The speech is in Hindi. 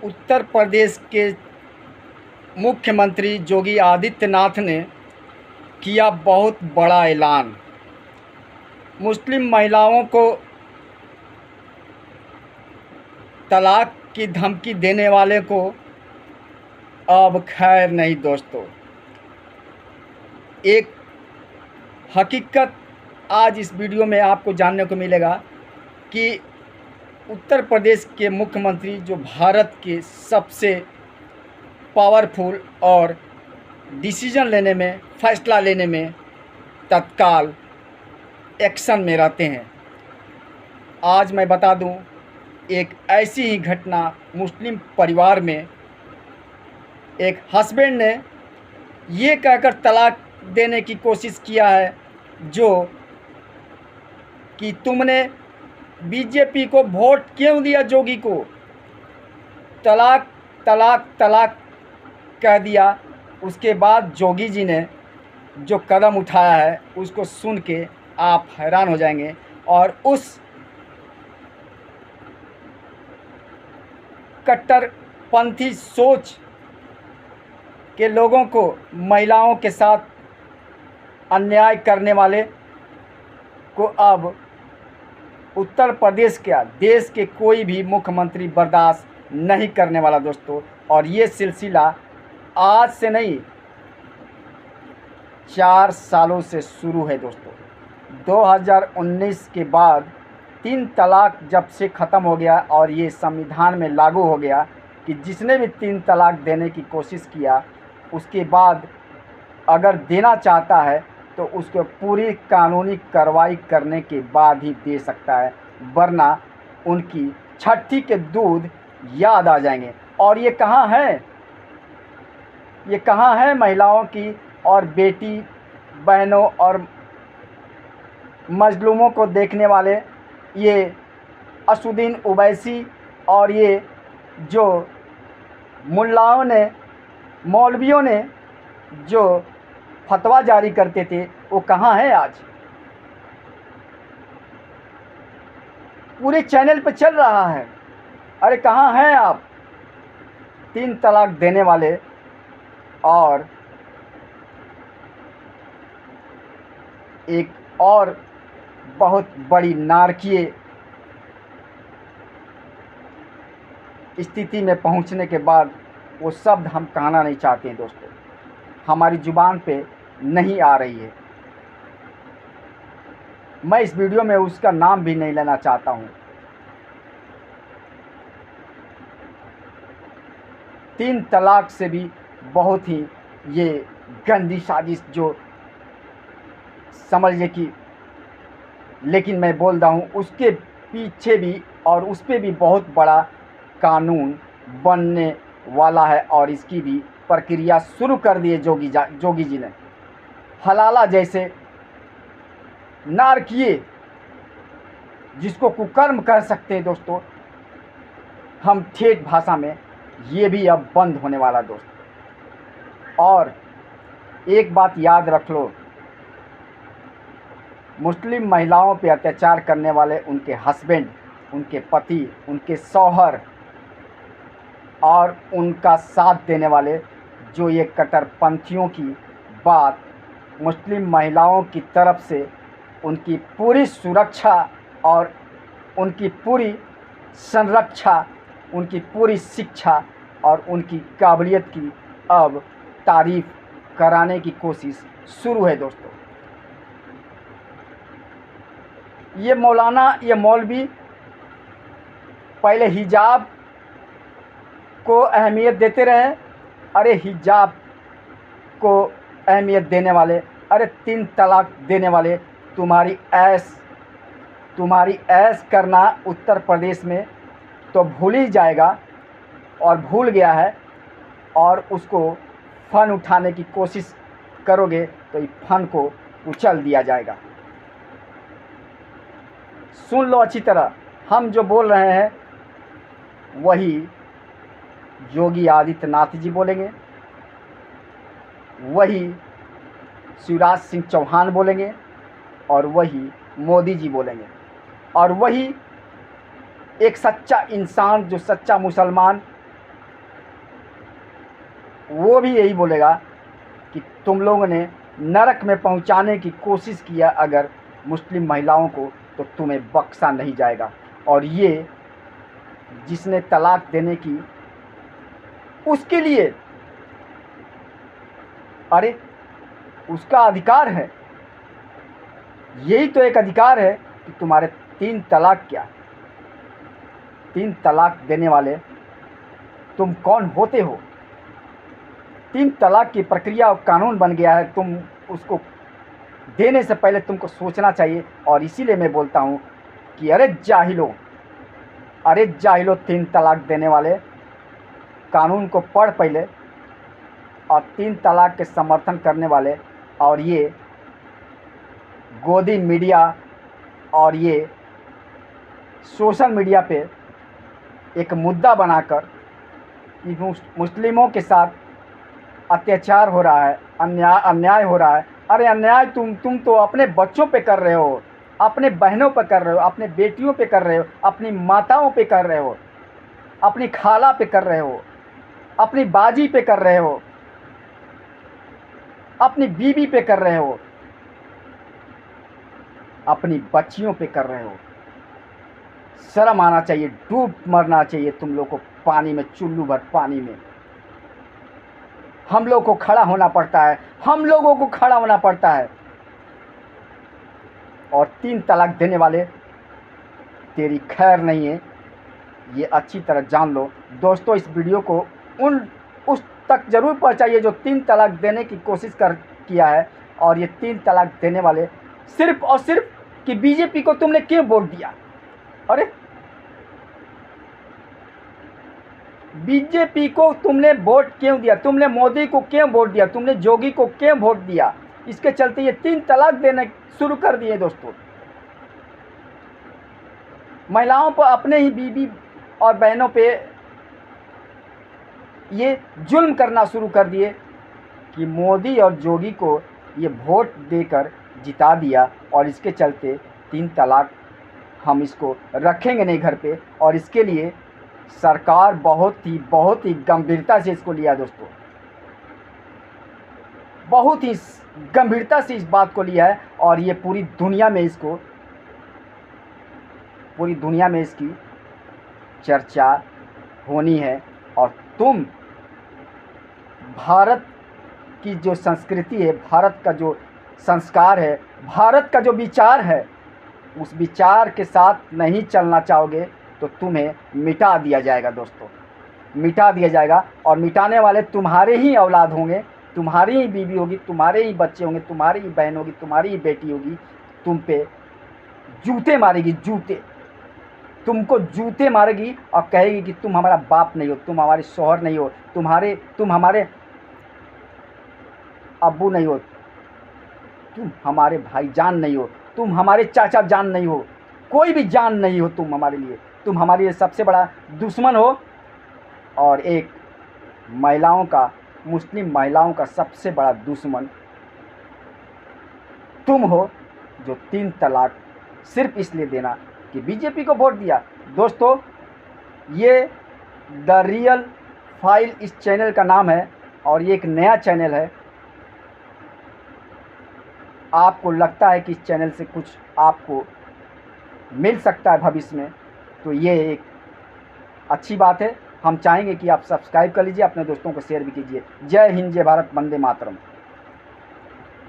उत्तर प्रदेश के मुख्यमंत्री योगी आदित्यनाथ ने किया बहुत बड़ा ऐलान। मुस्लिम महिलाओं को तलाक की धमकी देने वाले को अब खैर नहीं दोस्तों। एक हकीकत आज इस वीडियो में आपको जानने को मिलेगा कि उत्तर प्रदेश के मुख्यमंत्री जो भारत के सबसे पावरफुल और डिसीजन लेने में, फैसला लेने में तत्काल एक्शन में रहते हैं। आज मैं बता दूं, एक ऐसी ही घटना मुस्लिम परिवार में एक हस्बैंड ने ये कहकर तलाक देने की कोशिश किया है जो कि तुमने बीजेपी को वोट क्यों दिया, जोगी को तलाक तलाक तलाक कह दिया। उसके बाद जोगी जी ने जो कदम उठाया है उसको सुन के आप हैरान हो जाएंगे। और उस कट्टरपंथी सोच के लोगों को, महिलाओं के साथ अन्याय करने वाले को अब उत्तर प्रदेश क्या, देश के कोई भी मुख्यमंत्री बर्दाश्त नहीं करने वाला दोस्तों। और ये सिलसिला आज से नहीं, 4 सालों से शुरू है दोस्तों। 2019 के बाद 3 तलाक जब से ख़त्म हो गया और ये संविधान में लागू हो गया कि जिसने भी 3 तलाक देने की कोशिश किया उसके बाद अगर देना चाहता है तो उसको पूरी कानूनी कार्रवाई करने के बाद ही दे सकता है, वरना उनकी छठी के दूध याद आ जाएंगे। और ये कहाँ है, ये कहाँ है महिलाओं की और बेटी बहनों और मजलूमों को देखने वाले ये असुद्दीन ओवैसी और ये जो मुल्लाओं ने, मौलवियों ने जो फतवा जारी करते थे, वो कहाँ है आज? पूरे चैनल पे चल रहा है। अरे कहाँ हैं आप? 3 तलाक देने वाले और एक और बहुत बड़ी नारकीय स्थिति में पहुंचने के बाद वो शब्द हम कहना नहीं चाहते हैं दोस्तों, हमारी ज़ुबान पे नहीं आ रही है। मैं इस वीडियो में उसका नाम भी नहीं लेना चाहता हूँ। 3 तलाक से भी बहुत ही ये गंदी साजिश जो समझिए कि, लेकिन मैं बोल रहा हूँ उसके पीछे भी और उस पर भी बहुत बड़ा कानून बनने वाला है और इसकी भी प्रक्रिया शुरू कर दी है जोगी जी ने। हलाला जैसे नारकीय जिसको कुकर्म कर सकते हैं दोस्तों, हम ठेठ भाषा में, ये भी अब बंद होने वाला दोस्तों। और एक बात याद रख लो, मुस्लिम महिलाओं पे अत्याचार करने वाले उनके हस्बैंड, उनके पति, उनके शौहर और उनका साथ देने वाले जो ये कट्टरपंथियों की बात मुस्लिम महिलाओं की तरफ से उनकी पूरी सुरक्षा और उनकी पूरी संरक्षा, उनकी पूरी शिक्षा और उनकी काबिलियत की अब तारीफ कराने की कोशिश शुरू है दोस्तों। ये मौलाना, ये मौलवी पहले हिजाब को अहमियत देते रहे। अरे हिजाब को अहमियत देने वाले, अरे 3 तलाक देने वाले, तुम्हारी ऐश करना उत्तर प्रदेश में तो भूल ही जाएगा और भूल गया है, और उसको फन उठाने की कोशिश करोगे तो इस फन को उछल दिया जाएगा। सुन लो अच्छी तरह, हम जो बोल रहे हैं वही योगी आदित्यनाथ जी बोलेंगे, वही शिवराज सिंह चौहान बोलेंगे और वही मोदी जी बोलेंगे। और वही एक सच्चा इंसान, जो सच्चा मुसलमान वो भी यही बोलेगा कि तुम लोगों ने नरक में पहुंचाने की कोशिश किया अगर मुस्लिम महिलाओं को, तो तुम्हें बख्शा नहीं जाएगा। और ये जिसने तलाक देने की, उसके लिए, अरे उसका अधिकार है, यही तो एक अधिकार है कि तुम्हारे 3 तलाक क्या, 3 तलाक देने वाले तुम कौन होते हो? 3 तलाक की प्रक्रिया और कानून बन गया है, तुम उसको देने से पहले तुमको सोचना चाहिए। और इसीलिए मैं बोलता हूँ कि अरे जाहिलो, 3 तलाक देने वाले, कानून को पढ़ पहले। और 3 तलाक के समर्थन करने वाले और ये गोदी मीडिया और ये सोशल मीडिया पे एक मुद्दा बनाकर मुस्लिमों के साथ अत्याचार हो रहा है, अन्याय हो रहा है। अरे अन्याय तुम तो अपने बच्चों पे कर रहे हो, अपने बहनों पे कर रहे हो, अपने बेटियों पे कर रहे हो, अपनी माताओं पे कर रहे हो, अपनी खाला पे कर रहे हो, अपनी बाजी पे कर रहे हो, अपनी बीवी पे कर रहे हो, अपनी बच्चियों पे कर रहे हो। शर्म आना चाहिए, डूब मरना चाहिए तुम लोग को पानी में, चुल्लू भर पानी में। हम लोग को खड़ा होना पड़ता है, हम लोगों को खड़ा होना पड़ता है। और 3 तलाक देने वाले, तेरी खैर नहीं है, ये अच्छी तरह जान लो। दोस्तों, इस वीडियो को उस तक ज़रूर पहुंचाइए जो 3 तलाक देने की कोशिश किया है। और ये 3 तलाक देने वाले सिर्फ और सिर्फ कि बीजेपी को तुमने क्यों वोट दिया? अरे बीजेपी को तुमने वोट क्यों दिया? तुमने मोदी को क्यों वोट दिया? तुमने योगी को क्यों वोट दिया? इसके चलते ये 3 तलाक देने शुरू कर दिए दोस्तों। महिलाओं पर, अपने ही बीवी और बहनों पे ये जुल्म करना शुरू कर दिए कि मोदी और योगी को ये वोट देकर जिता दिया। और इसके चलते 3 तलाक हम इसको रखेंगे नहीं घर पे। और इसके लिए सरकार बहुत ही गंभीरता से इसको लिया दोस्तों, बहुत ही गंभीरता से इस बात को लिया है। और ये पूरी दुनिया में इसकी चर्चा होनी है। और तुम, भारत की जो संस्कृति है, भारत का जो संस्कार है, भारत का जो विचार है, उस विचार के साथ नहीं चलना चाहोगे तो तुम्हें मिटा दिया जाएगा दोस्तों, मिटा दिया जाएगा। और मिटाने वाले तुम्हारे ही औलाद होंगे, तुम्हारी ही बीवी होगी, तुम्हारे ही बच्चे होंगे, तुम्हारी ही बहन होगी, तुम्हारी ही बेटी होगी। तुम पे जूते मारेगी, जूते, तुमको जूते मारेगी और कहेगी कि तुम हमारा बाप नहीं हो, तुम हमारे शौहर नहीं हो, तुम हमारे अब्बू नहीं हो, तुम हमारे भाईजान नहीं हो, तुम हमारे चाचा जान नहीं हो, कोई भी जान नहीं हो तुम हमारे लिए। तुम हमारे लिए सबसे बड़ा दुश्मन हो। और एक महिलाओं का, मुस्लिम महिलाओं का सबसे बड़ा दुश्मन तुम हो, जो 3 तलाक सिर्फ इसलिए देना कि बीजेपी को वोट दिया। दोस्तों, ये द रियल फाइल इस चैनल का नाम है और ये एक नया चैनल है। आपको लगता है कि इस चैनल से कुछ आपको मिल सकता है भविष्य में, तो ये एक अच्छी बात है। हम चाहेंगे कि आप सब्सक्राइब कर लीजिए, अपने दोस्तों को शेयर भी कीजिए। जय हिंद, जय भारत, वंदे मातरम।